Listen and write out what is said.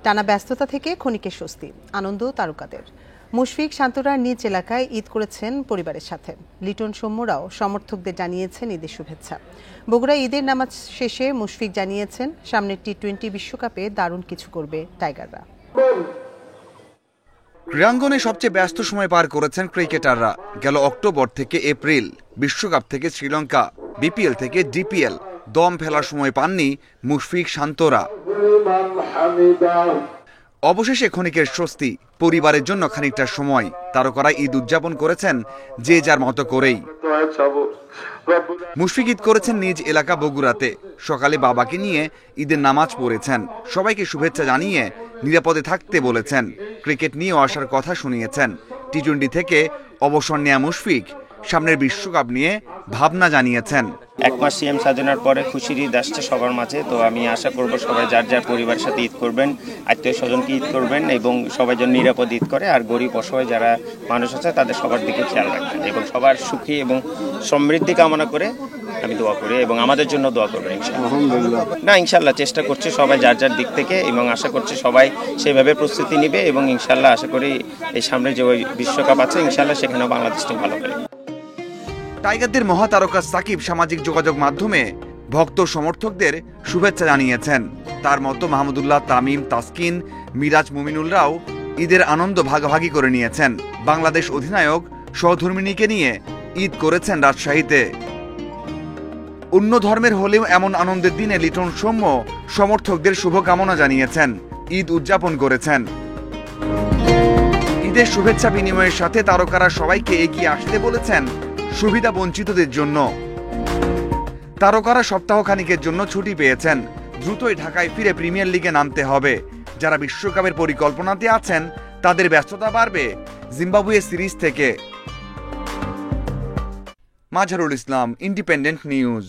টানা ব্যস্ততা থেকে ক্ষণিকের স্বস্তি, আনন্দ তারকাদের। মুশফিক শান্তরা নিজ এলাকায় ঈদ করেছেন পরিবারের সাথে। লিটন সৌম্যরাও সমর্থকদের জানিয়েছেন ঈদের শুভেচ্ছা। বগুড়ায় ঈদের নামাজ শেষে মুশফিক জানিয়েছেন সামনের টি-20 বিশ্বকাপে দারুণ কিছু করবে টাইগাররা। ক্রীড়াঙ্গনে সবচেয়ে ব্যস্ত সময় পার করেছেন ক্রিকেটাররা। গেল অক্টোবর থেকে এপ্রিল বিশ্বকাপ থেকে শ্রীলঙ্কা, বিপিএল থেকে ডিপিএল দম ফেলার সময় পাননি মুশফিক শান্তরা। অবশেষে ক্ষণিকের স্বস্তি, পরিবারের জন্য খানিকটা সময়। তারকারা ঈদ উদযাপন করেছেন যে যার মতো করেই। মুশফিক ঈদ করেছেন নিজ এলাকা বগুড়াতে। সকালে বাবাকে নিয়ে ঈদের নামাজ পড়েছেন। সবাইকে শুভেচ্ছা জানিয়ে নিরাপদে থাকতে বলেছেন। ক্রিকেট নিয়েও আসার কথা শুনিয়েছেন। টি-20 থেকে অবসর নেয়া মুশফিক সামনের বিশ্বকাপ নিয়ে ভাবনা জানিয়েছেন। 1 মাস সিএম সাধনার পরে খুশির ঈদ আসছে সবার মাঝে। তো আমি আশা করব সবাই যার যার পরিবারের সাথে ঈদ করবেন, আত্মীয় স্বজনকে ঈদ করবেন এবং সবাই যেন নিরাপদ ঈদ করে। আর গরিব অসহায় যারা মানুষ আছে তাদের সবার দিকে খেয়াল রাখবেন এবং সবার সুখী এবং সমৃদ্ধি কামনা করে আমি দোয়া করি এবং আমাদের জন্য দোয়া করবেন ইনশাআল্লাহ। ইনশাআল্লাহ চেষ্টা করছি সবাই যার যার দিক থেকে এবং আশা করছি সবাই সেভাবে প্রস্তুতি নেবে এবং ইনশাআল্লাহ আশা করি এই সামনে যে বিশ্বকাপ আছে ইনশাআল্লাহ সেখানেও বাংলাদেশ টিম ভালো করে। টাইগারদের মহাতারকা সাকিব সামাজিক যোগাযোগ মাধ্যমে ভক্ত সমর্থকদের শুভেচ্ছা জানিয়েছেন। তার মতো মাহমুদুল্লাহ, তামিম, তাসকিন, মিরাজ, মুমিনুলরাও ঈদের আনন্দ ভাগাভাগি করে নিয়েছেন। বাংলাদেশ অধিনায়ক সহধর্মিণীকে নিয়ে ঈদ করেছেন রাজশাহীতে। অন্য ধর্মের হলেও এমন আনন্দের দিনে লিটন সৌম্য সমর্থকদের শুভকামনা জানিয়েছেন, ঈদ উদযাপন করেছেন। ঈদের শুভেচ্ছা বিনিময়ের সাথে তারকারা সবাইকে এগিয়ে আসতে বলেছেন সুবিধা বঞ্চিতদের জন্য। তারকারা সপ্তাহ খানিকের জন্য ছুটি পেয়েছেন। দ্রুতই ঢাকায় ফিরে প্রিমিয়ার লিগে নামতে হবে। যারা বিশ্বকাপের পরিকল্পনাতে আছেন তাদের ব্যস্ততা বাড়বে জিম্বাবুয়ে সিরিজ থেকে। Mazharul Islam, independent news.